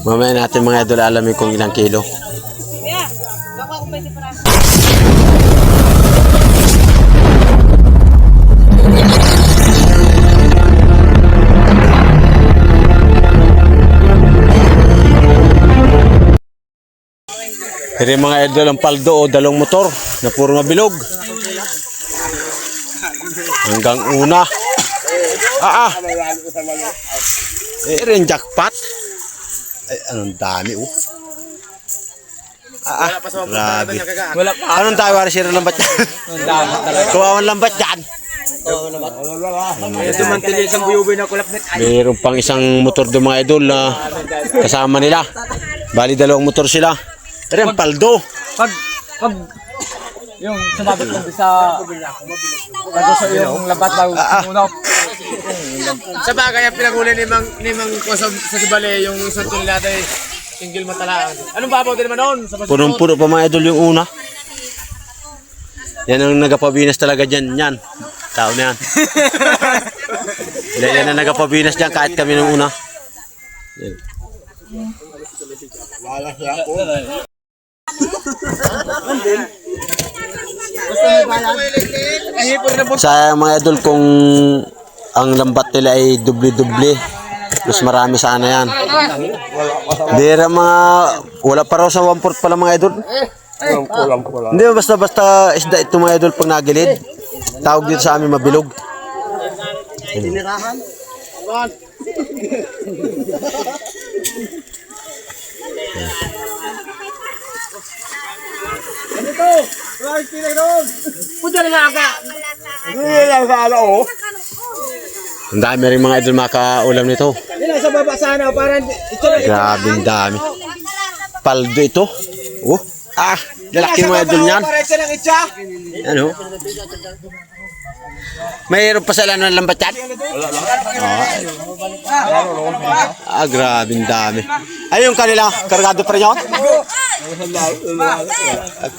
Mamaya natin mga idol alamin kung ilang kilo. Pero mga idol ang paldo o dalong motor na puro mabilog. Hanggang una. Rin jackpot. Ay, anong dami oh. Grabe. Anong tayo wari sira lambat yan? Kawawan lambat yan. Ito man tili isang buyugoy na kulap net. Mayroon pang isang motor doon mga idol na kasama nila. Bali dalawang motor sila. Pero yung paldo. Pag yung sumabit mo sa sa yung labat bago umunaw. Sa bagay ang pinaguli ni Mang Kusog sa Dibale yung santol natin single matalaan. Anong babaw din naman noon? Punong-puno pa mga idol yung una. Yan ang nagapabinas talaga dyan. Yan. Tao na yan. Yan ang nagapabinas dyan kahit kami nung una. Yan. Sayang mga idol kung ang lambat nila ay dubli-dubli. Mas marami sana yan. Bira mga wala pa raw sa 1/4 pala mga idol. Hindi basta isda ito mga idol pag nagilid. Tawag dito sa amin mabilog. Ang dami rin mga idol makaulam nito. Grabing dami. Paldo ito. Oh, lalaki mga idol niyan. Ano? Mayroon pa sila ng lambat yan? Grabing dami. Ay, yung kanila, kargado pa rin yun?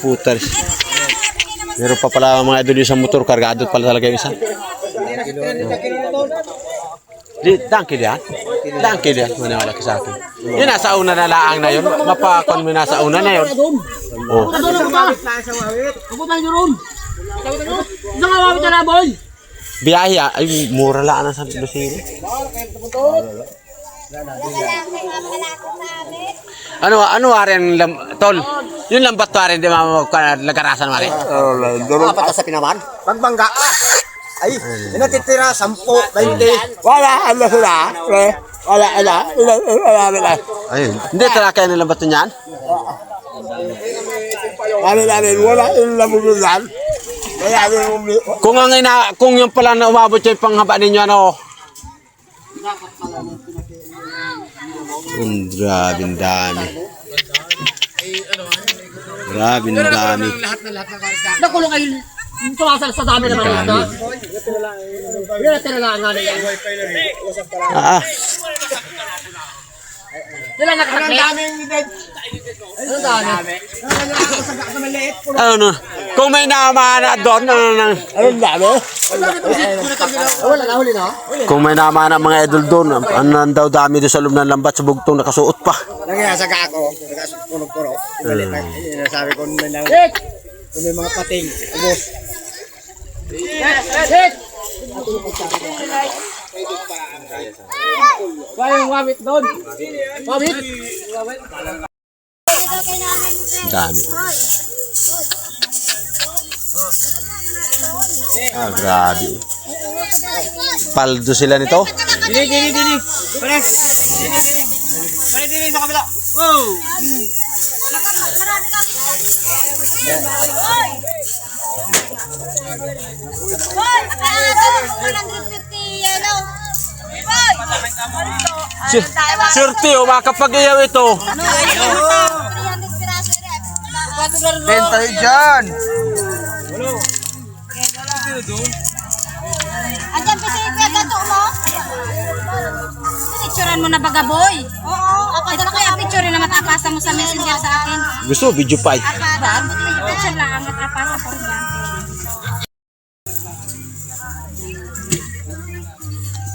Putar. Meron pa pala mga idol yung isang motor, kargado pala talaga yung isa. Dangkil yan? Dangkil yan, maniwala ka sa akin. Yun, nasa una na laang na yun. Mapakon mo nasa una na yun. Oh. Biyahe ay mura lang sa Lucero. Ano warin tol? Yung lambat warin di lagarasan warin. Dapat sa pinaman. Pagbangga. Ay, natitira 10, 20. Wala sila. Wala. Ayun. Hindi talaga yung lambat niyan. Wala yung lamunan. Kung yung pala na umabot yung panghaba ninyo ano. Grabing dami. Grabing dami. Nakulong kayo tumasal sa dami naman ito. Yan ang tinalaan nga nila. Sila nakakaklit. Ang dami. Ano? Kung may namana doon, Anong dami? Wala na, huli na. kung may namana mga idol doon, ang daw dami doon sa loob ng lambat sa bugtong nakasuot pa. Nangyasaka ako. Nagkasupunog-punog. Sabi ko may mga pating. Ubos. Kaya yung wamit doon. Wamit. Dami. Grabe. Paldo sila nito. Dini. Pare dini sa kabila. Wow. Boy, akala ko 150 yellow. Boy. Surti, makapag-iyaw ito. 300 piraso rep. Benta dyan. Andiyan pa si Kuya Gato mo? Picturean mo na baga, boy. Oo. Okay, dala kaya picture na matapasa mo sa messenger sa akin. Gusto, video pa. Apa, picture lang ang matapasa po niya.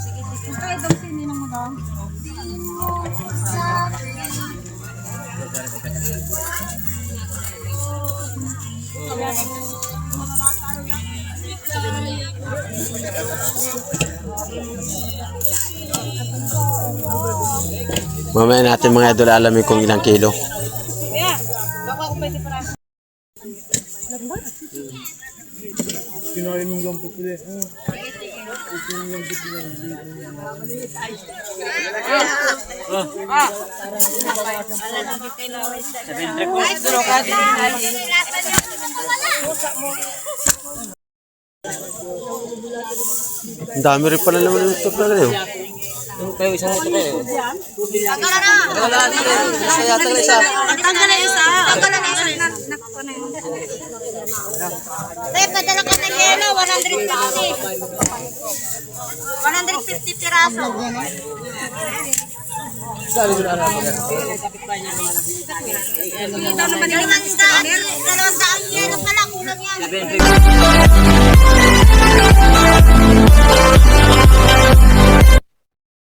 Sige. Ito, sinin mo daw. Mamaya natin mga idol alamin kung ilang kilo. Ang dami rin pala naman yung stock na yun. Tanggal na isa. Tanggal na isa. Nakuha na yun. Padala ka ng yelo, 150. 150 piraso. Dalawang daan yelo pala, kulang yan.